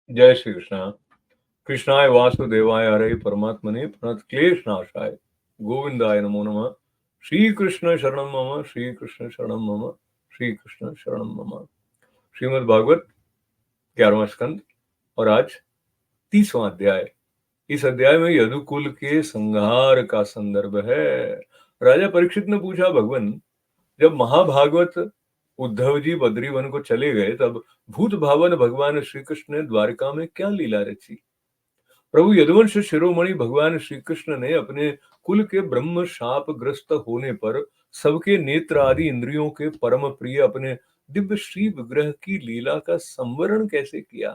जय श्री कृष्ण। कृष्णाय वासुदेवाय हरे परमात्मने प्रणतक्लेशनाशाय गोविंदाय नमो नमः। श्री कृष्ण शरणम मम, श्री कृष्ण शरणम मम, श्री कृष्ण शरणम मम। श्रीमद् भागवत 11वां स्कंद और आज 30वां अध्याय। इस अध्याय में यदुकुल के संहार का संदर्भ है। राजा परीक्षित ने पूछा, भगवान, जब महाभागवत उद्धव जी बद्रीवन को चले गए तब भूत भावन भगवान श्री कृष्ण ने द्वारका में क्या लीला रची? प्रभु यदुवंश शिरोमणि भगवान श्री कृष्ण ने अपने कुल के ब्रह्म शाप ग्रस्त होने पर सबके नेत्र आदि इंद्रियों के परम प्रिय अपने दिव्य श्री विग्रह की लीला का संवरण कैसे किया?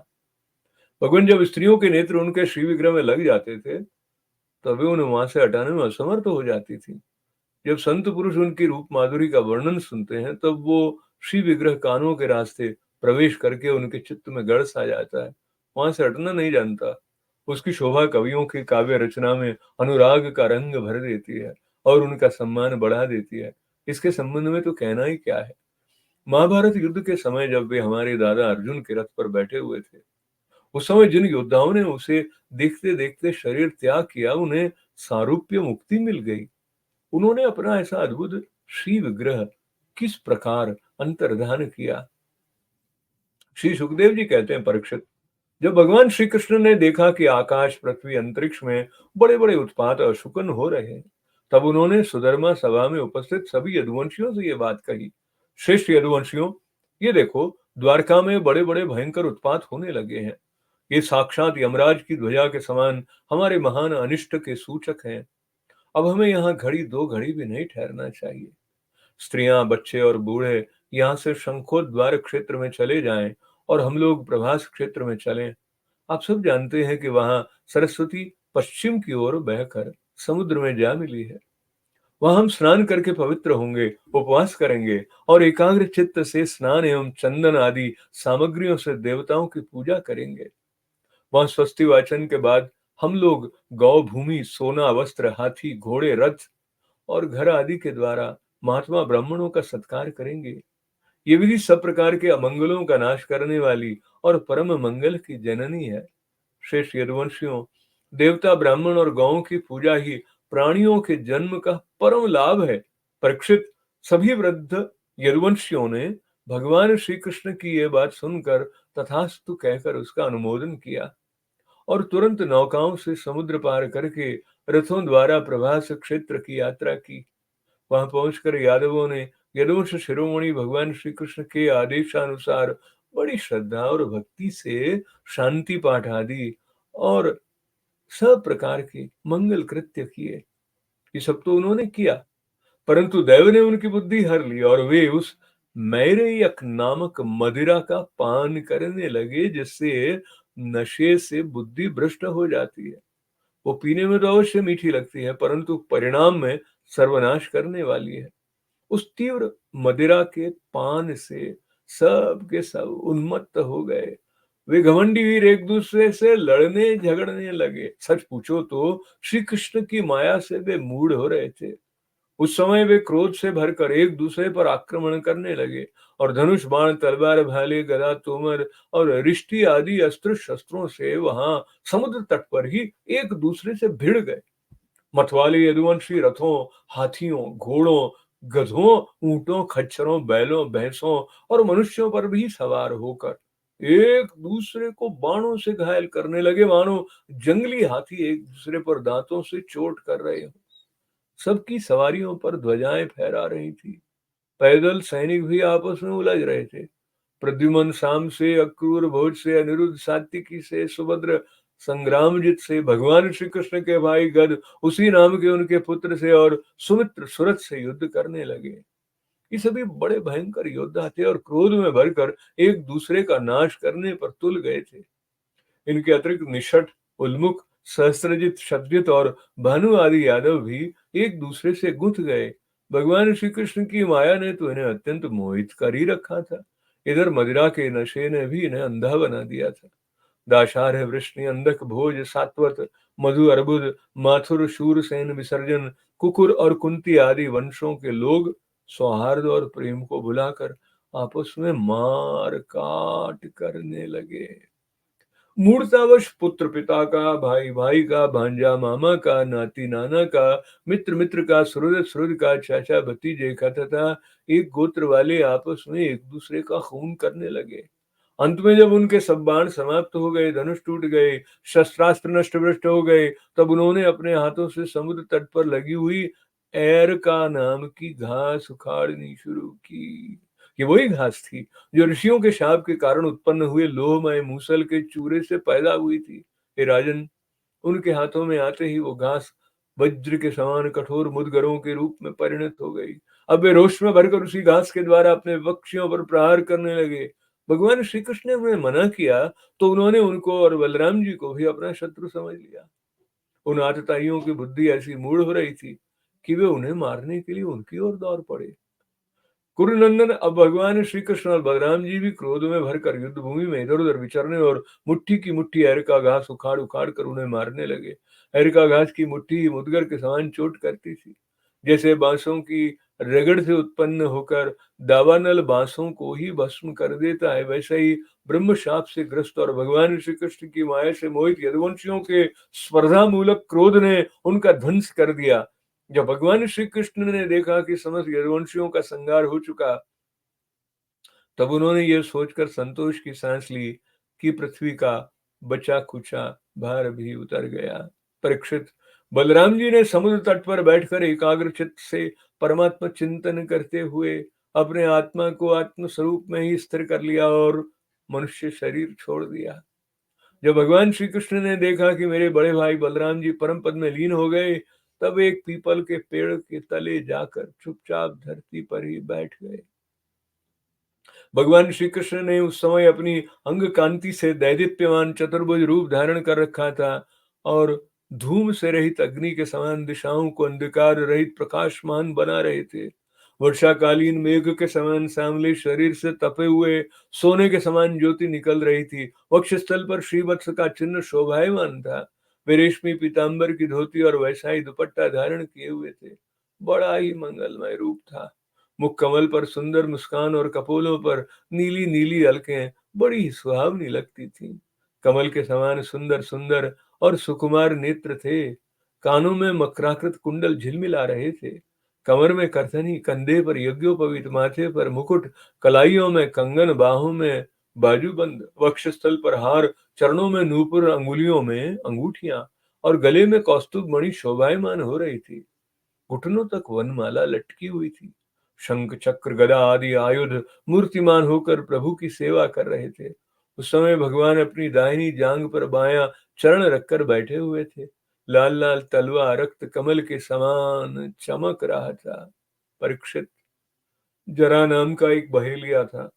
भगवान जब स्त्रियों के नेत्र उनके श्री विग्रह में लग जाते थे तभी उन्हें वहां से हटाने में असमर्थ हो जाती थी। जब संत पुरुष उनकी रूप माधुरी का वर्णन सुनते हैं तब वो श्री विग्रह कानों के रास्ते प्रवेश करके उनके चित्त में गड़ सा जाता है, वहां से हटना नहीं जानता। उसकी शोभा कवियों की काव्य रचना में अनुराग का रंग भर देती है और उनका सम्मान बढ़ा देती है। इसके संबंध में तो कहना ही क्या है। महाभारत युद्ध के समय जब वे हमारे दादा अर्जुन के रथ पर बैठे हुए थे, उस समय जिन योद्धाओं ने उसे देखते देखते शरीर त्याग किया, उन्हें सारूप्य मुक्ति मिल गई। उन्होंने अपना ऐसा अद्भुत श्री विग्रह किस प्रकार अंतर्धान किया? श्री सुखदेव जी कहते हैं, परीक्षित, जब भगवान श्री कृष्ण ने देखा कि आकाश, पृथ्वी, अंतरिक्ष में बड़े बड़े उत्पात और शुकन हो रहे हैं, तब उन्होंने सुधर्मा सभा में उपस्थित सभी यदुवंशियों से ये बात कही। श्रेष्ठ यदुवंशियों, ये देखो, द्वारका में बड़े बड़े भयंकर उत्पात होने लगे हैं। ये साक्षात यमराज की ध्वजा के समान हमारे महान अनिष्ट के सूचक हैं। अब हमें यहाँ घड़ी दो घड़ी भी नहीं ठहरना चाहिए। स्त्रियां, बच्चे और बूढ़े यहाँ से शंखोद्वार क्षेत्र में चले जाएं और हम लोग प्रभास क्षेत्र में चलें। आप सब जानते हैं कि वहां सरस्वती पश्चिम की ओर बहकर समुद्र में जा मिली है। वहां हम स्नान करके पवित्र होंगे, उपवास करेंगे और एकाग्र चित्त से स्नान एवं चंदन आदि सामग्रियों से देवताओं की पूजा करेंगे। वहां स्वस्ति वाचन के बाद हम लोग गौ भूमि, सोना, वस्त्र, हाथी, घोड़े, रथ और घर आदि के द्वारा महात्मा ब्राह्मणों का सत्कार करेंगे। ये विधि सब प्रकार के अमंगलों का नाश करने वाली और परम मंगल की जननी है। श्रेष्ठ यदुवंशियों, देवता, ब्राह्मण और गौओं की पूजा ही प्राणियों के जन्म का परम लाभ है। परीक्षित, सभी वृद्ध यदुवंशियों ने भगवान श्री कृष्ण की यह बात सुनकर तथास्तु कहकर उसका अनुमोदन किया और तुरंत नौकाओं से समुद्र पार करके रथों द्वारा प्रभास क्षेत्र की यात्रा की। वहां पहुंचकर यादवों ने यदुवंश शिरोमणि भगवान श्री कृष्ण के आदेशानुसार बड़ी श्रद्धा और भक्ति से शांति पाठ आदि और सब प्रकार के मंगल कृत्य किए। ये सब तो उन्होंने किया, परंतु देव ने उनकी बुद्धि हर ली और वे उस मैरेयक नामक मदिरा का पान करने लगे, जिससे नशे से बुद्धि भ्रष्ट हो जाती है। वो पीने में तो अवश्य मीठी लगती है, परंतु परिणाम में सर्वनाश करने वाली है। उस तीव्र मदिरा के पान से सब के सब उन्मत्त हो गए। वे घमंडी वीर एक दूसरे से लड़ने झगड़ने लगे। सच पूछो तो श्री कृष्ण की माया से वे मूढ़ हो रहे थे। उस समय वे क्रोध से भरकर एक दूसरे पर आक्रमण करने लगे और धनुष, बाण, तलवार, भाले, गदा, तोमर और रिष्टि आदि अस्त्र शस्त्रों से वहां समुद्र तट पर ही एक दूसरे से भिड़ गए। मतवाले यदुवंशी रथों, हाथियों, घोड़ों, गधों, ऊंटों, खच्चरों, बैलों, भैंसों और मनुष्यों पर भी सवार होकर एक दूसरे को बाणों से घायल करने लगे, मानो जंगली हाथी एक दूसरे पर दांतों से चोट कर रहे हो। सबकी सवारियों पर ध्वजाएं फहरा रही थी। पैदल सैनिक भी आपस में उलझ रहे थे। प्रद्युमन शाम से, अक्रूर भोज से, अनिरुद्ध सात्विकी से, सुभद्र संग्रामजित से, भगवान श्री कृष्ण के भाई गद उसी नाम के उनके पुत्र से और सुमित्र सुरथ से युद्ध करने लगे। ये सभी बड़े भयंकर योद्धा थे और क्रोध में भरकर एक दूसरे का नाश करने पर तुल गए थे। इनके अतिरिक्त निषठ, उल्मुख, सहस्त्रजित, शतजित और भानु आदि यादव भी एक दूसरे से गुंथ गए। भगवान श्री कृष्ण की माया ने तो इन्हें अत्यंत मोहित कर ही रखा था। इधर मदिरा के नशे ने भी इन्हें अंधा बना दिया था। दाशार्ह, वृष्णि, अंधक, भोज, सात्वत, मधु, अर्बुद, माथुर, शूरसेन, विसर्जन, कुकुर और कुंती आदि वंशों के लोग सौहार्द और प्रेम को भुलाकर आपस में मार काट करने लगे। मूर्तावश पुत्र पिता का, भाई भाई का, भांजा मामा का, नाती नाना का, मित्र मित्र का, सुहृद सुहृद का, चाचा भतीजे का तथा एक गोत्र वाले आपस में एक दूसरे का खून करने लगे। अंत में जब उनके सब बाण समाप्त हो गए, धनुष टूट गए, शस्त्रास्त्र नष्ट भ्रष्ट हो गए, तब उन्होंने अपने हाथों से समुद्र तट पर लगी हुई एर का नाम की घास उखाड़नी शुरू की। ये वही घास थी जो ऋषियों के शाप के कारण उत्पन्न हुए लोहमय मूसल के चूरे से पैदा हुई थी। हे राजन, उनके हाथों में आते ही वो घास वज्र के समान कठोर मुदगरों के रूप में परिणत हो गई। अब वे रोष में भरकर उसी घास के द्वारा अपने वक्षियों पर प्रहार करने लगे। भगवान श्री कृष्ण ने उन्हें मना किया तो उन्होंने उनको और बलराम जी को भी अपना शत्रु समझ लिया। उन आतताइयों की बुद्धि ऐसी मूढ़ हो रही थी कि वे उन्हें मारने के लिए उनकी ओर दौड़ पड़े। कुरुनंदन, अब भगवान श्री कृष्ण और बलराम जी भी क्रोध में भरकर युद्ध भूमि में इधर उधर विचरने और मुट्ठी की मुट्ठी अर का घास उखाड़ उखाड़ कर उन्हें मारने लगे। अर का घास की मुट्ठी मुदगर के समान चोट करती थी। जैसे बांसों की रगड़ से उत्पन्न होकर दावानल बांसों को ही भस्म कर देता है, वैसे ही ब्रह्म शाप से ग्रस्त और भगवान श्री कृष्ण की माया से मोहित यदुवंशियों के स्पर्धा मूलक क्रोध ने उनका ध्वंस कर दिया। जब भगवान श्री कृष्ण ने देखा कि समस्त यदुवंशियों का संहार हो चुका, तब उन्होंने यह सोचकर संतोष की सांस ली कि पृथ्वी का बचा खुचा भार भी उतर गया। परीक्षित, बलराम जी ने समुद्र तट पर बैठकर एकाग्र चित्त से परमात्मा चिंतन करते हुए अपने आत्मा को आत्म स्वरूप में ही स्थिर कर लिया और मनुष्य शरीर छोड़ दिया। जब भगवान श्री कृष्ण ने देखा कि मेरे बड़े भाई बलराम जी परम पद में लीन हो गए, तब एक पीपल के पेड़ के तले जाकर चुपचाप धरती पर ही बैठ गए। भगवान श्री कृष्ण ने उस समय अपनी अंग कांति से दैदीप्यमान चतुर्भुज रूप धारण कर रखा था और धूम से रहित अग्नि के समान दिशाओं को अंधकार रहित प्रकाशमान बना रहे थे। वर्षाकालीन मेघ के समान सांवले शरीर से तपे हुए सोने के समान ज्योति निकल रही थी। वक्षस्थल पर श्रीवत्स का चिन्ह शोभायमान था। वे रेशमी पीताम्बर की धोती और वैसा ही दुपट्टा धारण किए हुए थे। बड़ा ही मंगलमय रूप था। मुख कमल पर सुंदर मुस्कान और कपोलों पर नीली नीली अलकें बड़ी ही सुहावनी लगती थीं। कमल के समान सुंदर सुंदर और सुकुमार नेत्र थे। कानों में मकराकृत कुंडल झिलमिला रहे थे। कमर में करधनी, कंधे पर यज्ञोपवीत, माथे पर मुकुट, कलाइयों में कंगन, बाहों में बाजूबंद, वक्षस्थल पर हार, चरणों में नूपुर, अंगुलियों में अंगूठियां और गले में कौस्तुभ मणि शोभायमान हो रही थी। घुटनों तक वनमाला लटकी हुई थी। शंख चक्र गदा आदि आयुध मूर्तिमान होकर प्रभु की सेवा कर रहे थे। उस समय भगवान अपनी दाहिनी जांग पर बायां चरण रखकर बैठे हुए थे। लाल लाल तलवा रक्त कमल के समान चमक रहा था। परीक्षित, जरा नाम का एक बहेलिया था।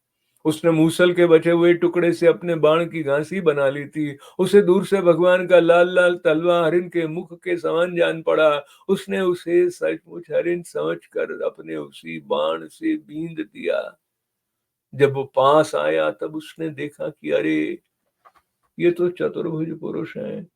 उसने मूसल के बचे हुए टुकड़े से अपने बाण की घांसी बना ली थी। उसे दूर से भगवान का लाल लाल तलवा हरिन के मुख के समान जान पड़ा। उसने उसे सचमुच हरिन समझकर अपने उसी बाण से बींध दिया। जब वो पास आया तब उसने देखा कि अरे, ये तो चतुर्भुज पुरुष हैं।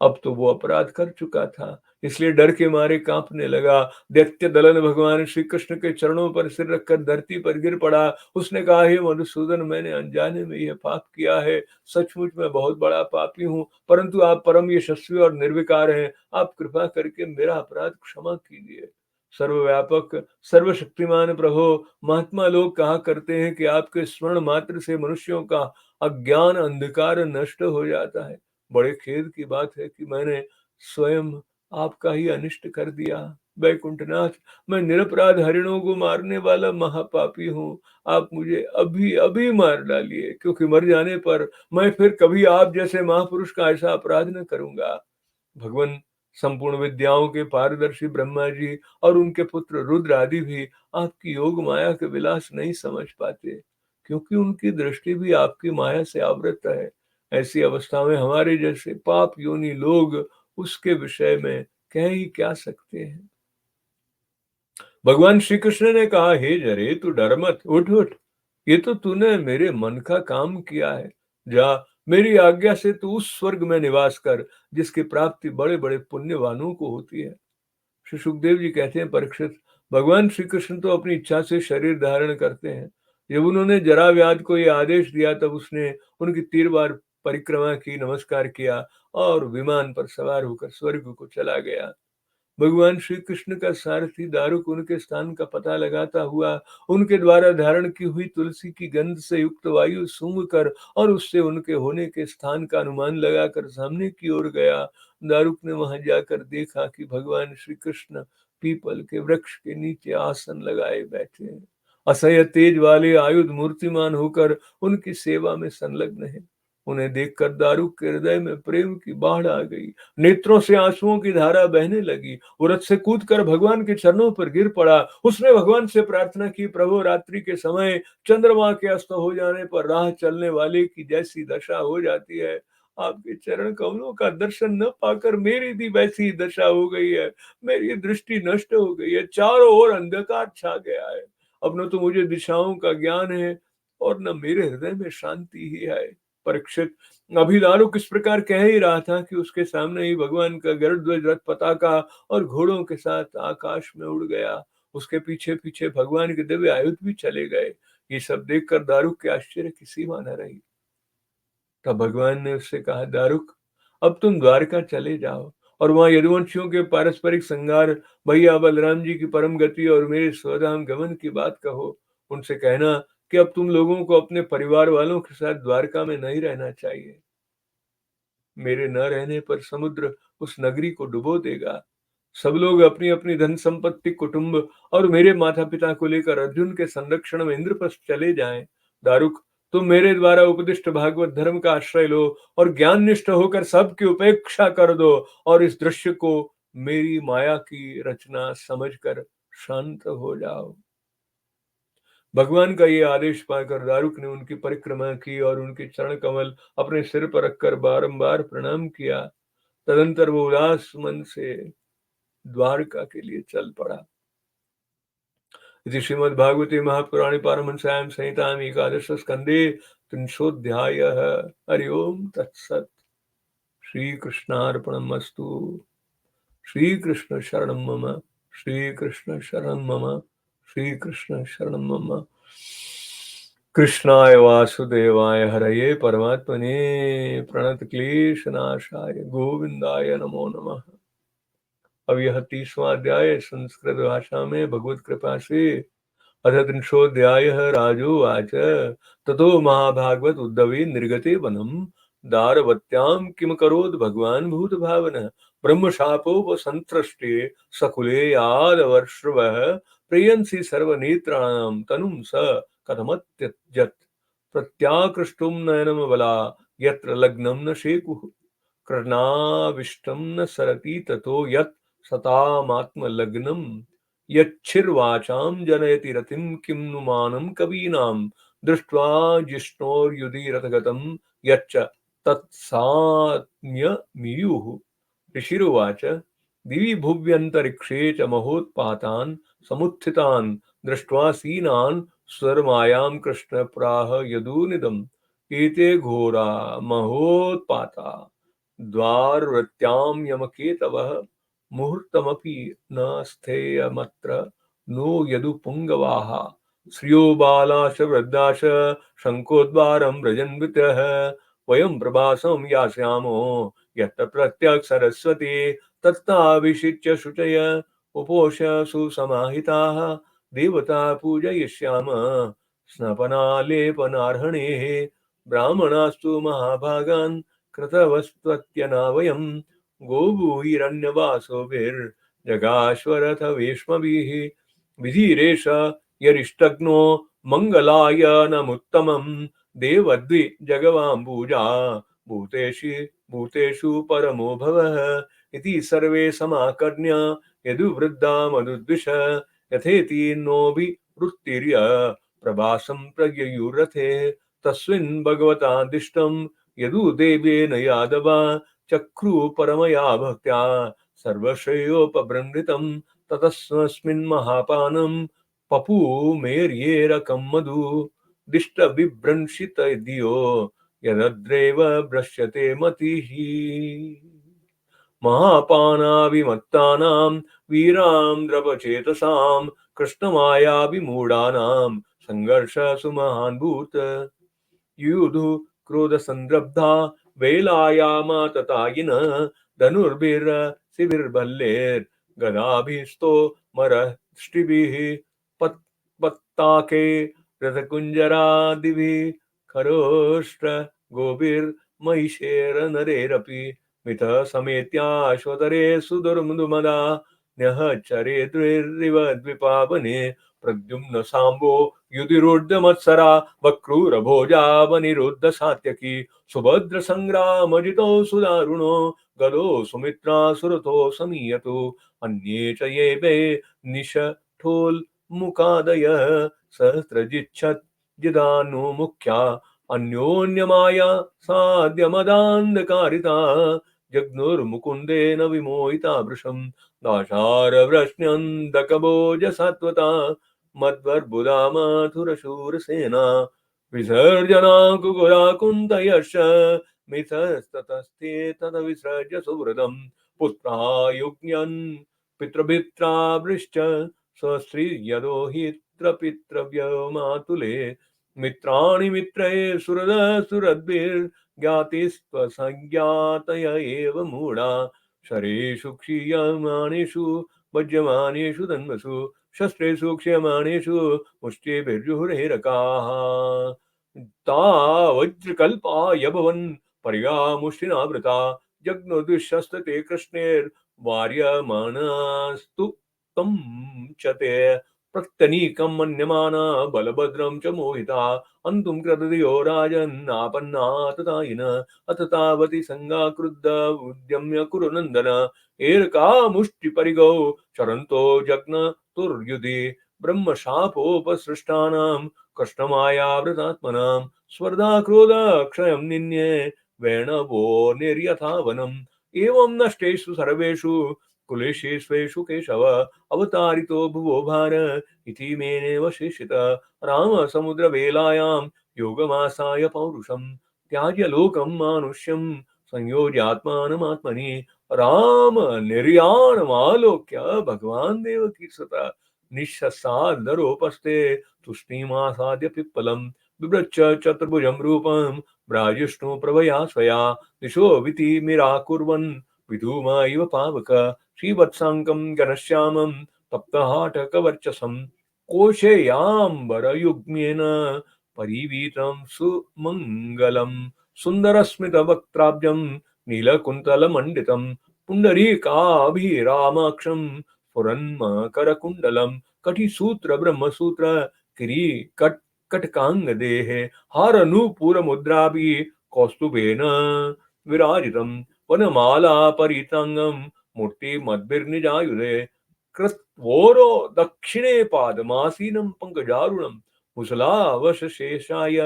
अब तो वो अपराध कर चुका था, इसलिए डर के मारे कांपने लगा। दैत्य दलन भगवान श्री कृष्ण के चरणों पर सिर रखकर धरती पर गिर पड़ा। उसने कहा, हे मधुसूदन, मैंने अनजाने में यह पाप किया है। सचमुच मैं बहुत बड़ा पापी हूँ, परंतु आप परम यशस्वी और निर्विकार हैं। आप कृपा करके मेरा अपराध क्षमा कीजिए। सर्वव्यापक सर्वशक्तिमान प्रभो, महात्मा लोग कहा करते हैं कि आपके स्मरण मात्र से मनुष्यों का अज्ञान अंधकार नष्ट हो जाता है। बड़े खेद की बात है कि मैंने स्वयं आपका ही अनिष्ट कर दिया। वैकुंठनाथ, मैं निरपराध हरिणों को मारने वाला महापापी हूँ। आप मुझे अभी अभी मार डालिए, क्योंकि मर जाने पर मैं फिर कभी आप जैसे महापुरुष का ऐसा अपराध न करूंगा। भगवान, संपूर्ण विद्याओं के पारदर्शी ब्रह्मा जी और उनके पुत्र रुद्र आदि भी आपकी योग माया के विलास नहीं समझ पाते, क्योंकि उनकी दृष्टि भी आपकी माया से आवृत है। ऐसी अवस्था में हमारे जैसे पाप योनि लोग उसके विषय में कह ही क्या सकते हैं। भगवान श्री कृष्ण ने कहा, हे जरे, तू डर मत, उठ उठ। ये तो तूने मेरे मन का काम किया है। जा, मेरी आज्ञा से तू उस स्वर्ग में निवास कर जिसकी प्राप्ति बड़े बड़े पुण्यवानों को होती है। श्री सुखदेव जी कहते हैं, परीक्षित, भगवान श्री कृष्ण तो अपनी इच्छा से शरीर धारण करते हैं। जब उन्होंने जरा व्याध को यह आदेश दिया तब उसने उनकी तीर बार परिक्रमा की, नमस्कार किया और विमान पर सवार होकर स्वर्ग को चला गया। भगवान श्री कृष्ण का सारथी दारुक उनके स्थान का पता लगाता हुआ उनके द्वारा धारण की हुई तुलसी की गंध से युक्त वायु सूंघ कर और उससे उनके होने के स्थान का अनुमान लगाकर सामने की ओर गया। दारुक ने वहां जाकर देखा कि भगवान श्री कृष्ण पीपल के वृक्ष के नीचे आसन लगाए बैठे हैं, असह्य तेज वाले आयुध मूर्तिमान होकर उनकी सेवा में संलग्न है। उन्हें देखकर दारुक के हृदय में प्रेम की बाढ़ आ गई, नेत्रों से आंसुओं की धारा बहने लगी। वो रथ से कूदकर भगवान के चरणों पर गिर पड़ा। उसने भगवान से प्रार्थना की, प्रभु रात्रि के समय चंद्रमा के अस्त हो जाने पर राह चलने वाले की जैसी दशा हो जाती है, आपके चरण कमलों का दर्शन न पाकर मेरी भी वैसी दशा हो गई है। मेरी दृष्टि नष्ट हो गई है, चारों ओर अंधकार छा गया है। अब न तो मुझे दिशाओं का ज्ञान है और न मेरे हृदय में शांति ही है। परीक्षित, अभी दारुक इस प्रकार कह ही रहा था कि उसके सामने ही भगवान का गरुड़ ध्वज रथ पताका और घोड़ों के साथ आकाश में उड़ गया। उसके पीछे पीछे भगवान के दिव्य आयुध भी चले गए। ये सब देखकर दारुक के आश्चर्य की सीमा न रही। तब भगवान ने उससे कहा, दारुक, अब तुम द्वारका चले जाओ और वहां यदुवंशियों के पारस्परिक संघार, भैया बलराम जी की परम गति और मेरे स्वधाम गमन की बात कहो। उनसे कहना कि अब तुम लोगों को अपने परिवार वालों के साथ द्वारका में नहीं रहना चाहिए। मेरे न रहने पर समुद्र उस नगरी को डुबो देगा। सब लोग अपनी अपनी धन संपत्ति, कुटुंब और मेरे माता पिता को लेकर अर्जुन के संरक्षण में इंद्रप्रस्थ चले जाएं। दारुक, तुम मेरे द्वारा उपदिष्ट भागवत धर्म का आश्रय लो और ज्ञान निष्ठ होकर सबकी उपेक्षा कर दो और इस दृश्य को मेरी माया की रचना समझकर शांत हो जाओ। भगवान का ये आदेश पाकर दारुक ने उनकी परिक्रमा की और उनके चरण कमल अपने सिर पर रखकर बारंबार प्रणाम किया। तदंतर वो उदास मन से द्वारका के लिए चल पड़ा। इति श्रीमद्भागवते महापुराणे पारमहंस्यां संहितायाम् एकादश स्कंदे त्रिंशोऽध्यायः। हरि ओम तत्सत्। श्री कृष्णार्पणमस्तु। श्री कृष्ण शरणं मम। श्री कृष्ण शरणं मम। श्री कृष्ण शरणं मम। कृष्णाय वासुदेवाय हरये परमात्मने प्रणत क्लेशनाशाय गोविंदाय नमो नमः। अब यह 30वां अध्याय संस्कृत भाषा में भगवत कृपा से अथ त्रिंशोऽध्यायः। राजोवाच, ततो महाभागवत उद्धवे निर्गते वनम् दारवत्यां किमकरोत् भगवान् भूतभावनः ब्रह्मशापोपसंत्रस्ते सकुले यादवर्षवः प्रियंसि सर्वनेत्राणां तनुं स कथमत्यजत् प्रत्याकृष्टुं नयनमबला यत्र लग्नं न शेकुः कर्णाविष्टं न सरति ततो यत् सतामात्मलग्नम् यच्छिर्वाचां जनयति रतिं किं नु मानं कवीनां दृष्ट्वा जिष्णोर्युधिरथगतं यच्च तत्साम्यमीयुः। ऋषिरुवाच, दिवि भुव्यन्तरिक्षे च महोत्पातान् समुत्थितान् दृष्ट्वा सीनान् स्वरमायां कृष्ण प्राह यदूनिदम् एते घोरा महोत्पाता द्वारवृत्यां यमकेतवः मुहूर्तमपि न स्थेयमत्र नो यदुपुङ्गवाः श्रियो बालाश वृद्धाश शङ्कोद्वारं व्रजन्वितः वयं प्रभासं यास्यामो यत्र प्रत्यक् सरस्वती तत्ताभिषिच्य शुचय उपोष सुसमाहिताः देवता पूजयिष्याम स्नपनालेपनार्हणेः ब्राह्मणास्तु महाभागान् कृतवस्त्वत्यना वयम् गोभूहिरण्यवासोभिर्जगाश्वरथवेश्मभिः विधिरेष यरिष्टग्नो मङ्गलाय नमुत्तमम् देवद्विजगवाम्बूजा भूतेषु भूतेषु परमो भवः इति सर्वे समाकर्ण्य यदुवृद्धा मधुद्विष यथेति नोऽभिवृत्तिर्य प्रभासं प्रययुरथे तस्मिन् भगवतादिष्टं यदुदेवेन यादवा चक्रू परमया भक्त्या सर्वश्रेयोपबृंहितं ततस्मिन् महापानं पपुमेर्येरकं मधु दिष्टविभ्रंशित धियो यदद्रेव भ्रश्यते मतिः। महापानाभिमत्तानां वीरान्द्रवचेतसां कृष्णमायाभिमूढानां संघर्ष सुमहान् भूत् युधु क्रोधसंरब्धा वेलायाम ततायिन धनुर्भिर्शिबिर्भल्लेर्गदाभिस्तो मरष्टिभिः पत्ताके रथकुञ्जरादिभिः खरोष्ट्र गोभिर्महिषेरनरेरपि मिथः समेत्याश्वतरे सुदुर्मुदुमदा न्यःचरेद्रिरिव द्विपावने प्रद्युम्न साम्बो युधिरोर्धमत्सरा वक्रूरभोजावनिरुद्ध सात्यकी सुभद्र संग्रामजितो सुदारुणो गदो सुमित्रा सुरथो समीयतु अन्ये च ये वे निशठोल्मुखादयः सहस्रजिच्छत् जिदानु मुख्या अन्योन्यमाया साध्यमदान्धकारिता जग्नुर्मुकुन्देन विमोहिता वृषम् दाशारवृष्ण्यन्धकभोज सात्वता मध्वर्बुधा मथुरशूरसेना विसर्जना कुकुरा कुन्तयश्च मिथस्ततस्ते तद विसृज्य सुहृदम् पुत्रा युज्ञन् पितृभित्रावृश्च स्वस्त्रीयदोहित्रपितृव्यमातुले मित्राणि मित्रे सुरदसुरद्भिर्ज्ञातिस्त्वसज्ञातय एव मूढा शरेषु क्षीयमाणेषु भज्यमानेषु तन्वसु शस्त्रेषु क्षीयमाणेषु मुष्टिभिर्जुहुरेरकाः ता वज्रकल्पा यभवन् पर्यामुष्टिनावृता जग्नुदुःशस्तते कृष्णेर्वार्यमाणास्तु तं च ते प्रत्यनीकं मन्यमाना बलभद्रं च मोहिता अंतुं क्रतुयो राजन्नापन्ना तथायिन अथ तावति संगाक्रुद्ध उद्यम्य कुरु नन्दन एरका मुष्टिपरिगौ चरन्तो जग्नतुर्युधि ब्रह्मशापोपसृष्टानां कष्टमायावृतात्मनां स्वर्धा क्रोध क्षयं निन्ये वेणवो निर्यथावनम् एवं नष्टेषु सर्वेषु कुलेशेष्वेषु केशव अवतारितो भुवो भार इति मेनेव शेषित राम समुद्रवेलायां योगमासाय पौरुषं त्याज्य लोकं मानुष्यं संयोज्यात्मानमात्मनि राम निर्याणमालोक्य भगवान् देवकीसुत निःशस्सादरोपस्थे तुष्णीमासाद्य पिप्पलम् बिभ्रच्च चतुर्भुजं रूपं भ्राजिष्णु प्रभया स्वया दिशो विधिमिराकुर्वन् विधूम इव पावक श्रीवत्साङ्कं घनश्यामं तप्तहाटकवर्चसं कोशेयाम्बरयुग्मेन परिवीतं सुमङ्गलं सुन्दरस्मितवक्त्राब्जं नीलकुन्तलमण्डितं पुण्डरीकाभिरामाक्षं स्फुरन्मकरकुण्डलं कटिसूत्रब्रह्मसूत्र कटकाङ्गदेः हारनूपुरमुद्राभिः कौस्तुभेन विराजितं वनमाला परिताङ्गं मूर्तिमद्भिर्निजायुधे कृत्वोरो दक्षिणे पादमासीनं पङ्कजारुणं मुसलावशेषाय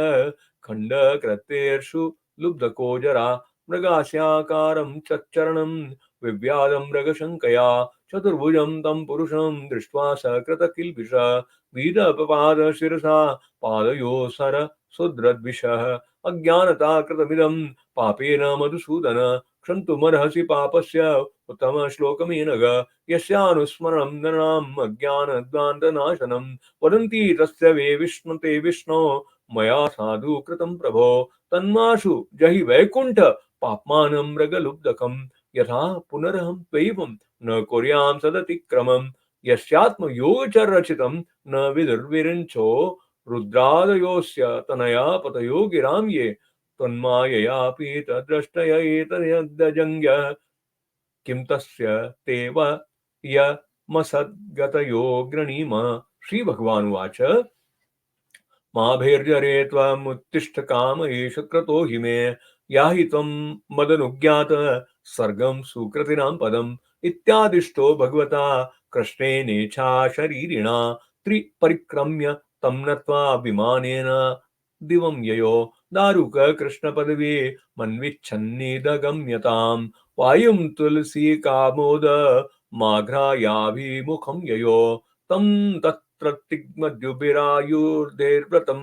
खण्डकृतेर्षु लुब्धकोजरा मृगास्याकारं चरणं विव्याधं मृगशङ्कया चतुर्भुजं तं पुरुषं दृष्ट्वा सकृतकिल्बिष वीरपपाद शिरसा पादयो सर सुद्रद्विषः अज्ञानता कृतमिदं पापेन मधुसूदन क्षन्तुमर्हसि पापस्य उत्तमश्लोकमेनग यस्यानुस्मरणं नृणाम् अज्ञानद्वान्तनाशनं वदन्ति तस्य वे विष्णुते विष्णो मया साधु कृतं प्रभो तन्माशु जहि वैकुण्ठ पाप्मानं मृगलुब्धकं यथा पुनरहं त्वैवं न कुर्यां सदतिक्रमं यस्यात्मयोगचरचितं न विदुर्विरिञ्चो रुद्रादयोऽस्य तनया पतयो गिरां ये त्वन्माययापि तद्द्रष्टय एतद्यजङ्ग्य किं तस्य तेव यमसद्गतयो गृणीम श्रीभगवानुवाच माभेर्जरे त्वमुत्तिष्ठ काम एष क्रतो हि मे याहि त्वं मदनुज्ञात सर्गं सुकृतिनां पदम् इत्यादिष्टो भगवता कृष्णेनेच्छा शरीरिणा त्रिपरिक्रम्य तं नत्वा विमानेन दिवं ययो दारुक कृष्णपदवी मन्विच्छन्निदगम्यताम् वायुं तुलसी कामोद माघ्रायाभिमुखं ययो तं तत्रतिग्मद्युभिरायुर्धैर्व्रतं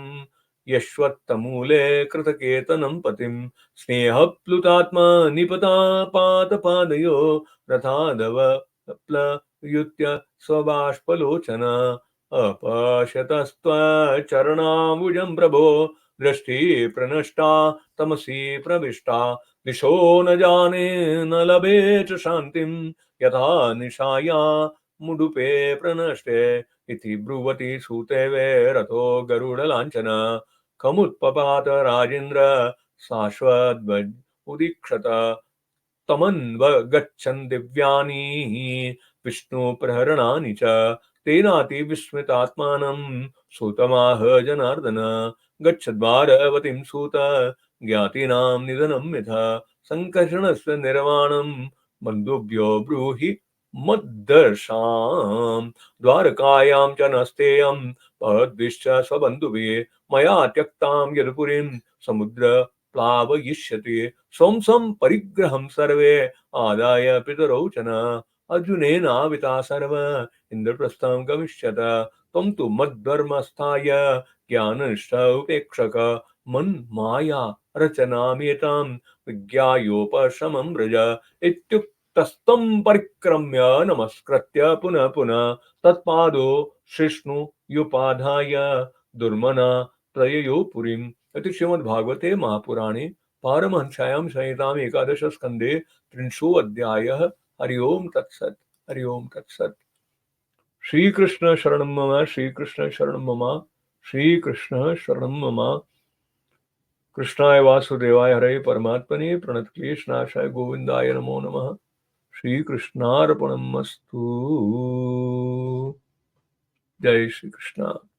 यश्वत्थमूले कृतकेतनं पतिं स्नेहप्लुतात्मा निपतापातपादयो रथादवप्लयुत्य स्वबाष्पलोचन अपश्यतस्त्वचरणाम्बुजं प्रभो दृष्टि प्रनष्टा तमसी प्रविष्टा दिशो न जाने न लभे च शान्तिं यथा निशाया मुडुपे प्रनष्टे इति ब्रुवति सूते वे रथो गरुडलाञ्छन कमुत्पपात राजेन्द्र शाश्वद्वज उदीक्षत तमन्वगच्छन् दिव्यानि विष्णुप्रहरणानि च तेनाति विस्मितात्मानं सूतमाह जनार्दन गच्छद्वारवतीं सूत ज्ञातीनां निधनं यथा सङ्कर्षणस्य निर्वाणं बन्धुभ्यो ब्रूहि मद्दर्शाम् द्वारकायां च नस्तेयं भवद्भिश्च स्वबन्धुभिः मया त्यक्तां यदुपुरीं समुद्र प्लावयिष्यति सोंसं परिग्रहं सर्वे आदाय पितरौ च न अर्जुनेनाविता सर्व इन्द्रप्रस्थं गमिष्यत त्वं तु मद्धर्मस्थाय ज्ञाननिष्ठ उपेक्षक मन्माया रचनामेतां विज्ञायोपशमं व्रज इत्युक्तस्तं परिक्रम्य नमस्कृत्य पुनः पुनः तत्पादो शिष्णुयुपाधाय दुर्मना प्रययो पुरीम् इति श्रीमद्भागवते महापुराणे पारमहंस्यां संहिताम् एकादश स्कन्धे 300 अध्यायः। हरि ओम तत्सत्। हरि ओम तत्सत्। श्री कृष्ण शरणं मम, श्री कृष्ण शरणं मम, श्री कृष्ण शरणं मम। कृष्णाय वासुदेवाय हरे परमात्मने प्रणतक्लेशनाशाय गोविन्दाय नमो नमः। श्री कृष्णार्पणमस्तु। जय श्री कृष्ण।